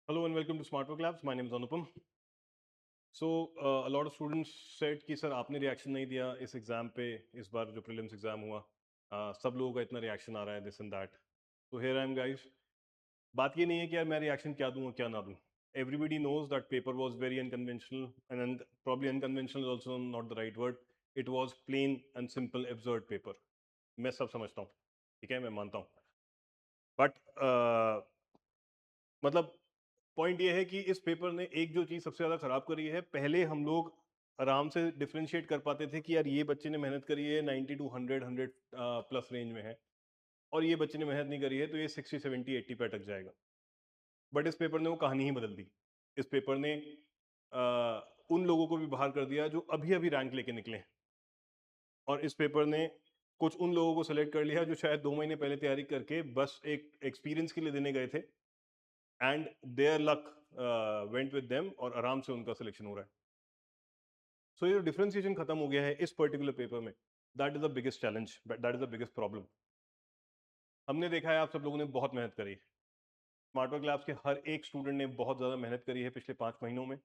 Hello and welcome to Smart Work Labs. My name is Anupam. A lot of students said कि sir आपने reaction नहीं दिया इस exam पे, इस बार जो प्रीलिम्स एग्जाम हुआ, सब लोगों का इतना रिएक्शन आ रहा है, दिस एंड दैट. तो हियर आई एम गाइस. बात ये नहीं है कि यार मैं रिएक्शन क्या दूं और क्या ना दूं. Everybody knows that paper was very unconventional, and probably unconventional is also not the right word. It was plain and simple absurd paper. मैं सब समझता हूँ, ठीक है, मैं मानता हूँ. बट मतलब पॉइंट ये है कि इस पेपर ने एक जो चीज सबसे ज्यादा खराब करी है, पहले हम लोग आराम से डिफरेंशिएट कर पाते थे कि यार ये बच्चे ने मेहनत करी है 90 टू 100 प्लस रेंज में है, और ये बच्चे ने मेहनत नहीं करी है तो ये 60 70 80 पे अटक जाएगा. बट इस पेपर ने वो कहानी ही बदल दी. इस पेपर ने उन लोगों को भी बाहर कर दिया जो अभी अभी रैंक लेके निकले हैं, और इस पेपर ने कुछ उन लोगों को सेलेक्ट कर लिया जो शायद 2 महीने पहले तैयारी करके बस एक एक्सपीरियंस के लिए देने गए थे, and their luck went with them और आराम से उनका सिलेक्शन हो रहा है. सो ये जो डिफरेंशिएशन खत्म हो गया है इस पर्टिकुलर पेपर में, that is the biggest challenge, that is the biggest problem. हमने देखा है आप सब लोगों ने बहुत मेहनत करी है. स्मार्ट वर्क लैब्स के हर एक स्टूडेंट ने बहुत ज़्यादा मेहनत करी है पिछले 5 महीनों में,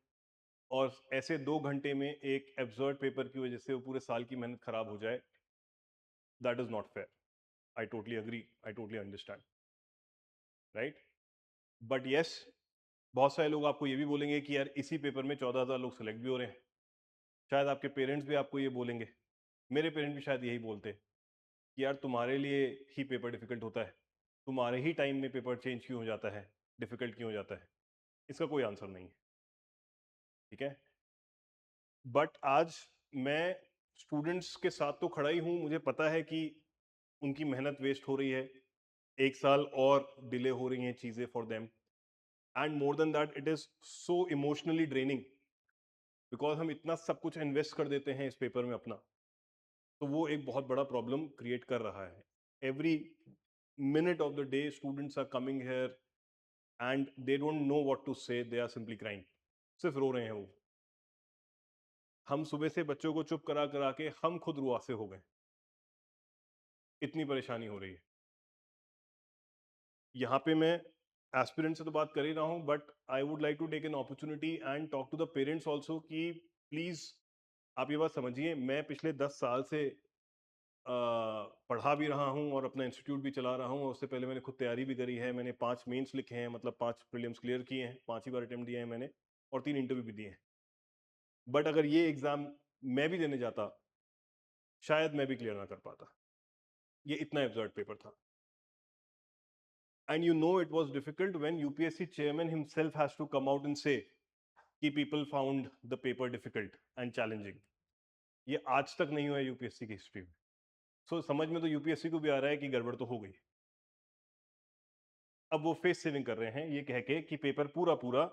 और ऐसे 2 घंटे में एक एब्सर्ड पेपर की वजह से वो पूरे साल की मेहनत खराब हो जाए, that is not fair. I totally agree, I totally understand, right. But yes, बहुत सारे लोग आपको ये भी बोलेंगे कि यार इसी पेपर में 14,000 लोग सेलेक्ट भी हो रहे हैं. शायद आपके पेरेंट्स भी आपको ये बोलेंगे. मेरे पेरेंट्स भी शायद यही बोलते हैं कि यार तुम्हारे लिए ही पेपर डिफिकल्ट होता है, तुम्हारे ही टाइम में पेपर चेंज क्यों हो जाता है, डिफिकल्ट क्यों हो जाता है. इसका कोई आंसर नहीं है, ठीक है. बट आज मैं स्टूडेंट्स के साथ तो खड़ा ही हूं. मुझे पता है कि उनकी मेहनत वेस्ट हो रही है, एक साल और डिले हो रही हैं चीजें for them, and more than that it is so emotionally draining, because हम इतना सब कुछ इन्वेस्ट कर देते हैं इस पेपर में अपना. तो वो एक बहुत बड़ा प्रॉब्लम क्रिएट कर रहा है. Every minute of the day students are coming here and they don't know what to say, they are simply crying. सिर्फ रो रहे हैं वो. हम सुबह से बच्चों को चुप करा करा के हम खुद रुआसे हो गए, इतनी परेशानी हो रही है. यहाँ पे मैं एस्पिरेंट से तो बात कर ही रहा हूँ, but I would like to take an opportunity and talk to the parents also कि प्लीज आप ये बात समझिए. मैं पिछले 10 साल से पढ़ा भी रहा हूँ और अपना इंस्टीट्यूट भी चला रहा हूँ, और उससे पहले मैंने खुद तैयारी भी करी है. मैंने 5 मेंस लिखे हैं, मतलब 5 प्रीलिम्स क्लियर किए हैं, 5 ही बार अटेम्प्ट दिए हैं मैंने, और 3 इंटरव्यू भी दिए हैं. बट अगर ये एग्जाम मैं भी देने जाता, शायद मैं भी क्लियर ना कर पाता. ये इतना एब्सर्ड पेपर था. And you know it was difficult when UPSC chairman himself has to come out and say कि people found the paper difficult and challenging. ये आज तक नहीं हुआ है यूपीएससी की हिस्ट्री में. सो समझ में तो यूपीएससी को भी आ रहा है कि गड़बड़ तो हो गई. अब वो फेस सेविंग कर रहे हैं ये कह के कि पेपर पूरा पूरा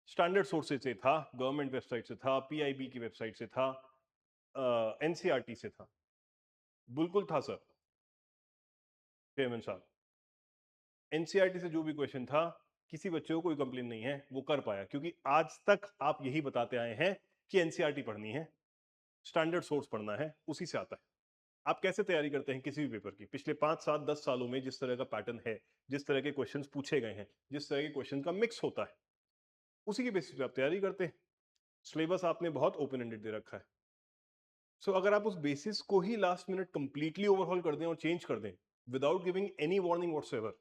स्टैंडर्ड सोर्सेज से था, गवर्नमेंट वेबसाइट से था, पीआईबी की वेबसाइट से था, एनसीईआरटी से था. बिल्कुल था सर, चेयरमैन साहब. एनसीईआरटी से जो भी क्वेश्चन था, किसी बच्चे को कोई कंप्लेन नहीं है, वो कर पाया, क्योंकि आज तक आप यही बताते आए हैं कि एनसीईआरटी पढ़नी है, स्टैंडर्ड सोर्स पढ़ना है, उसी से आता है. आप कैसे तैयारी करते हैं किसी भी पेपर की? पिछले 5 7 10 सालों में जिस तरह का पैटर्न है, जिस तरह के क्वेश्चंस पूछे गए हैं, जिस तरह के क्वेश्चन का मिक्स होता है, उसी की बेसिस पे आप तैयारी करते हैं. सिलेबस आपने बहुत ओपन एंडेड दे रखा है. सो अगर आप उस बेसिस को ही लास्ट मिनट कंप्लीटली ओवरहॉल कर दें और चेंज कर दें without giving any warning whatsoever,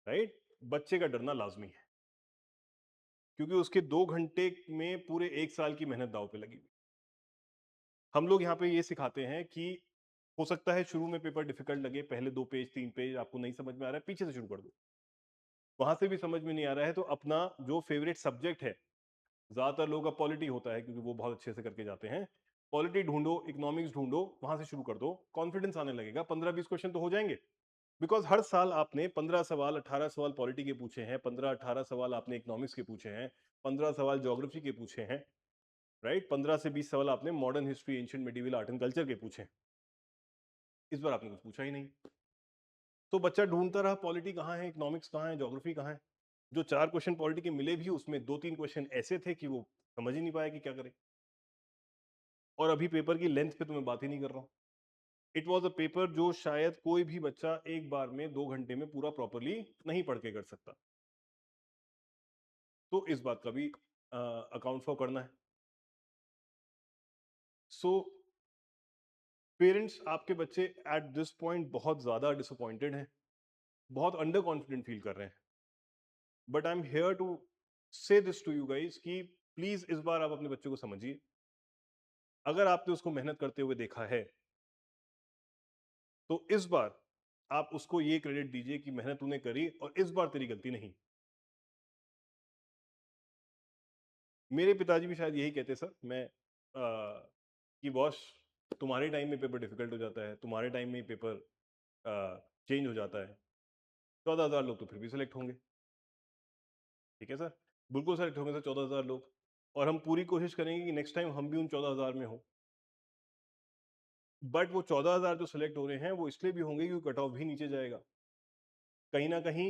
right, बच्चे का डरना लाजमी है, क्योंकि उसके 2 घंटे में पूरे एक साल की मेहनत दाव पे लगी हुई. हम लोग यहाँ पे ये सिखाते हैं कि हो सकता है शुरू में पेपर डिफिकल्ट लगे, पहले 2 पेज 3 पेज आपको नहीं समझ में आ रहा है, पीछे से शुरू कर दो. वहां से भी समझ में नहीं आ रहा है तो अपना जो फेवरेट सब्जेक्ट है, ज्यादातर लोग का पॉलिटी होता है क्योंकि वो बहुत अच्छे से करके जाते हैं, पॉलिटी ढूंढो, इकोनॉमिक्स ढूंढो, वहां से शुरू कर दो. कॉन्फिडेंस आने लगेगा, 15 20 क्वेश्चन तो हो जाएंगे. बिकॉज हर साल आपने 15 सवाल 18 सवाल पॉलिटी के पूछे हैं, 15 18 सवाल आपने इकोनॉमिक्स के पूछे हैं, 15 सवाल ज्योग्राफी के पूछे हैं, राइट. 15 से 20 सवाल आपने modern history, ancient medieval art and culture के पूछे. इस बार आपने कुछ पूछा ही नहीं. तो बच्चा ढूंढता रहा पॉलिटी कहाँ है, इकोनॉमिक्स कहाँ है, ज्योग्राफी कहाँ है. जो 4 क्वेश्चन पॉलिटी के मिले भी, उसमें 2 3 क्वेश्चन ऐसे थे कि वो समझ ही नहीं पाया कि क्या करे. और अभी पेपर की लेंथ पे तो मैं बात ही नहीं कर रहा हूँ. इट वॉज अ पेपर जो शायद कोई भी बच्चा एक बार में 2 घंटे में पूरा प्रॉपरली नहीं पढ़ के कर सकता. तो इस बात का भी अकाउंट फॉर करना है। सो पेरेंट्स, आपके बच्चे एट दिस पॉइंट बहुत ज्यादा डिसअपॉइंटेड हैं, बहुत अंडर कॉन्फिडेंट फील कर रहे हैं, but I am here to say this to you guys कि प्लीज इस बार आप अपने बच्चे को समझिए। अगर आपने उसको मेहनत करते हुए देखा है तो इस बार आप उसको ये क्रेडिट दीजिए कि मेहनत तूने करी और इस बार तेरी गलती नहीं। मेरे पिताजी भी शायद यही कहते सर, मैं कि बॉस तुम्हारे टाइम में पेपर डिफिकल्ट हो जाता है, तुम्हारे टाइम में पेपर चेंज हो जाता है, 14,000 लोग तो फिर भी सिलेक्ट होंगे। ठीक है सर, बिल्कुल सिलेक्ट होंगे सर 14,000 लोग, और हम पूरी कोशिश करेंगे कि नेक्स्ट टाइम हम भी उन 14,000 में हो। बट वो 14,000 जो सिलेक्ट हो रहे हैं वो इसलिए भी होंगे क्योंकि कट ऑफ भी नीचे जाएगा। कहीं ना कहीं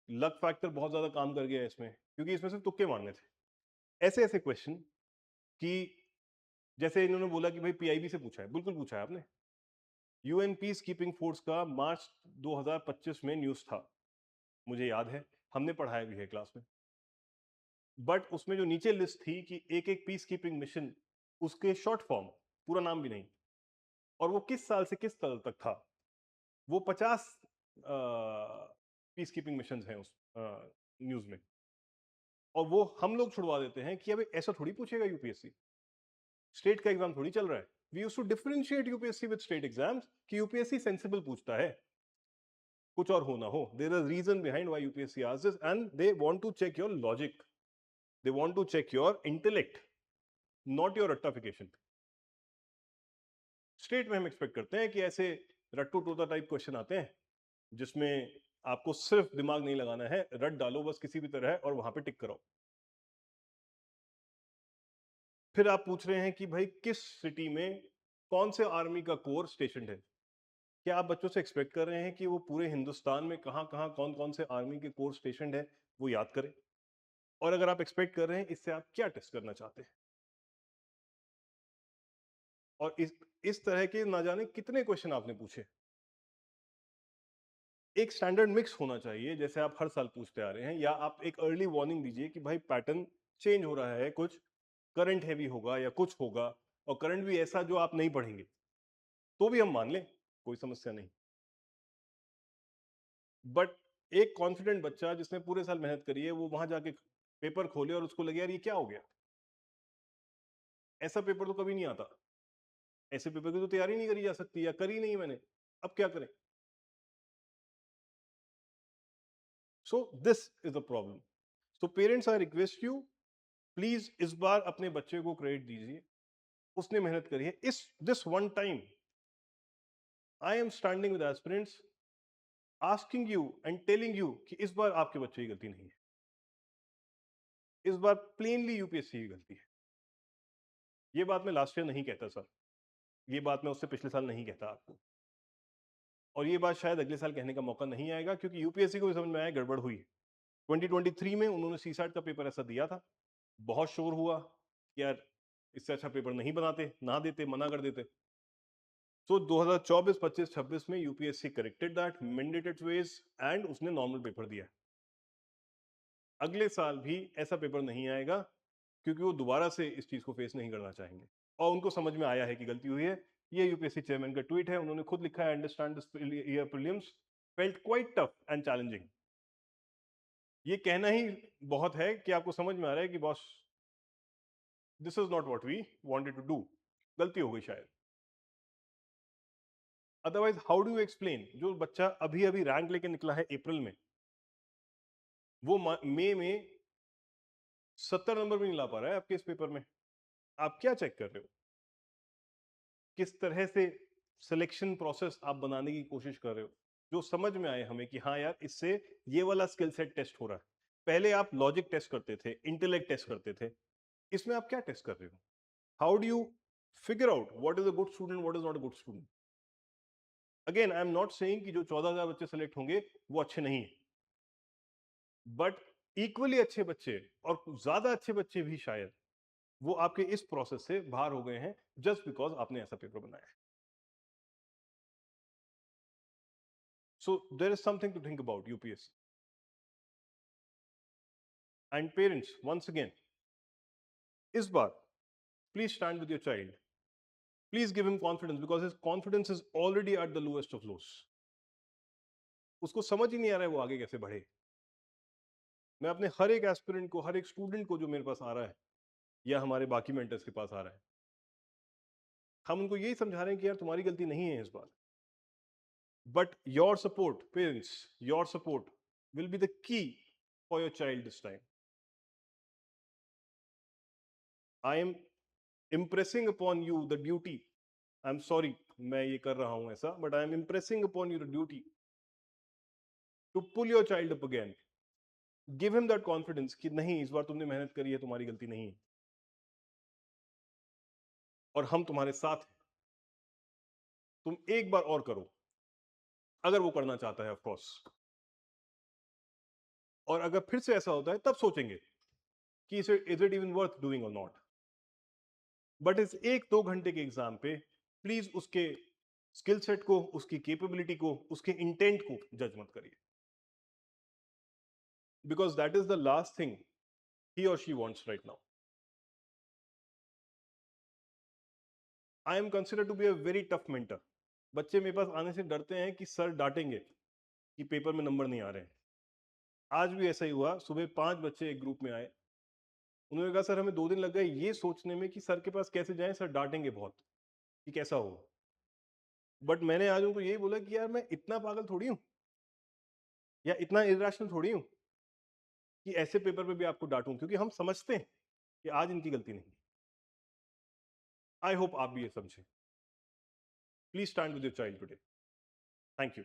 लक फैक्टर बहुत ज्यादा काम कर गया है इसमें, क्योंकि इसमें सिर्फ तुक्के मारने थे। ऐसे ऐसे क्वेश्चन कि जैसे इन्होंने बोला कि भाई पीआईबी से पूछा है, बिल्कुल पूछा है आपने। यूएन पीस कीपिंग फोर्स का मार्च 2025 में न्यूज था, मुझे याद है, हमने पढ़ाया भी है क्लास में। बट उसमें जो नीचे लिस्ट थी कि एक एक पीस कीपिंग मिशन, उसके शॉर्ट फॉर्म, पूरा नाम भी नहीं, और वो किस साल से किस साल तक था, वो 50 पीस कीपिंग मिशन हैं उस न्यूज में, और वो हम लोग छुड़वा देते हैं कि अबे ऐसा थोड़ी पूछेगा यूपीएससी, स्टेट का एग्जाम थोड़ी चल रहा है। We used to differentiate UPSC with state exams कि यूपीएससी सेंसिबल पूछता है, कुछ और हो ना हो, there is reason behind why UPSC asks this and they want to check your logic, they want to check your intellect, not your रट्टाफिकेशन। State में हम एक्सपेक्ट करते हैं कि ऐसे रट्टू टोता टाइप क्वेश्चन आते हैं जिसमें आपको सिर्फ दिमाग नहीं लगाना है, रट डालो बस किसी भी तरह और वहां पे टिक कराओ। फिर आप पूछ रहे हैं कि भाई किस सिटी में कौन से आर्मी का कोर स्टेशन है। क्या आप बच्चों से एक्सपेक्ट कर रहे हैं कि वो पूरे हिंदुस्तान में कहां कहां कौन कौन से आर्मी के कोर स्टेशन है वो याद करें? और अगर आप एक्सपेक्ट कर रहे हैं, इससे आप क्या टेस्ट करना चाहते हैं? और इस तरह के ना जाने कितने क्वेश्चन आपने पूछे। एक स्टैंडर्ड मिक्स होना चाहिए जैसे आप हर साल पूछते आ रहे हैं, या आप एक अर्ली वार्निंग दीजिए कि भाई पैटर्न चेंज हो रहा है, कुछ करंट हैवी होगा या कुछ होगा, और करंट भी ऐसा जो आप नहीं पढ़ेंगे, तो भी हम मान लें, कोई समस्या नहीं। बट एक कॉन्फिडेंट बच्चा जिसने पूरे साल मेहनत करी है, वो वहां जाके पेपर खोले और उसको लगे यार ये क्या हो गया, ऐसा पेपर तो कभी नहीं आता, ऐसे पेपर की तो तैयारी नहीं करी जा सकती या करी नहीं मैंने, अब क्या करें? So this is the problem. So parents, I request you, please इस बार अपने बच्चे को क्रेडिट दीजिए, उसने मेहनत करी है। इस this one time I am standing with aspirants, asking you and telling you कि इस बार आपके बच्चे की गलती नहीं है, इस बार प्लेनली यूपीएससी की गलती है। ये बात मैं लास्ट ईयर नहीं कहता सर, ये बात मैं उससे पिछले साल नहीं कहता आपको, और ये बात शायद अगले साल कहने का मौका नहीं आएगा, क्योंकि यूपीएससी को भी समझ में आया गड़बड़ हुई है। 2023 में उन्होंने सीसैट का पेपर ऐसा दिया था, बहुत शोर हुआ कि यार इससे अच्छा पेपर नहीं बनाते, ना देते, मना कर देते। सो 2024, 25, 26 में UPSC corrected that, mended its ways, and उसने नॉर्मल पेपर दिया। अगले साल भी ऐसा पेपर नहीं आएगा, क्योंकि वो दोबारा से इस चीज को फेस नहीं करना चाहेंगे, और उनको समझ में आया है कि गलती हुई है। ये यूपीएससी चेयरमैन का ट्वीट है, उन्होंने खुद लिखा है, understand this year prelims felt quite tough and challenging. ये कहना ही बहुत है कि आपको समझ में आ रहा है कि boss, this is not what we wanted to do, गलती हो गई शायद। Otherwise how do you explain, जो बच्चा अभी अभी रैंक लेके निकला है अप्रैल में, वो मई में 70 नंबर भी नहीं ला पा रहा है आपके इस पेपर में। आप क्या चेक कर रहे हो? किस तरह से सिलेक्शन प्रोसेस आप बनाने की कोशिश कर रहे हो, जो समझ में आए हमें कि हाँ यार इससे ये वाला स्किल सेट टेस्ट हो रहा है। पहले आप लॉजिक टेस्ट करते थे, इंटेलेक्ट टेस्ट करते थे, इसमें आप क्या टेस्ट कर रहे हो? How do you figure out what is a good student, what is not a good student? Again I am not saying कि जो 14,000 बच्चे सेलेक्ट होंगे वो अच्छे नहीं है, बट इक्वली अच्छे बच्चे और ज्यादा अच्छे बच्चे भी शायद वो आपके इस प्रोसेस से बाहर हो गए हैं, जस्ट बिकॉज आपने ऐसा पेपर बनाया है। So there is something to think about UPSC. And parents, once again, इस बार please stand with your child, please give him confidence, because his confidence is already at the lowest of lows. उसको समझ ही नहीं आ रहा है वो आगे कैसे बढ़े। मैं अपने हर एक एस्पिरेंट को, हर एक स्टूडेंट को जो मेरे पास आ रहा है या हमारे बाकी मेंटर्स के पास आ रहा है, हम उनको यही समझा रहे हैं कि यार तुम्हारी गलती नहीं है इस बार, but your support parents, your support will be the key for your child this time. I am impressing upon you the duty, I'm sorry मैं ये कर रहा हूं ऐसा, but I am impressing upon you the duty to pull your child up again, give him that confidence कि नहीं इस बार तुमने मेहनत करी है, तुम्हारी गलती नहीं है और हम तुम्हारे साथ हैं, तुम एक बार और करो, अगर वो करना चाहता है ऑफ कोर्स, और अगर फिर से ऐसा होता है तब सोचेंगे कि is it even worth doing और नॉट। बट इस एक दो घंटे के एग्जाम पे प्लीज उसके स्किल सेट को, उसकी कैपेबिलिटी को, उसके इंटेंट को जज मत करिए, because that is the last thing he or she wants right now. I am considered to be a very tough mentor. बच्चे मेरे पास आने से डरते हैं कि सर डांटेंगे कि पेपर में नंबर नहीं आ रहे हैं। आज भी ऐसा ही हुआ, सुबह 5 बच्चे एक ग्रुप में आए, उन्होंने कहा सर हमें 2 दिन लग गए ये सोचने में कि सर के पास कैसे जाएं, सर डांटेंगे बहुत कि कैसा हो। बट मैंने आज उनको यही बोला कि यार मैं इतना पागल थोड़ी हूं या इतना इरेशनल थोड़ी हूं कि ऐसे पेपर पे भी आपको डांटूं, क्योंकि हम समझते हैं कि आज इनकी गलती नहीं। आई होप आप भी ये समझें। Please stand with your child today. Thank you.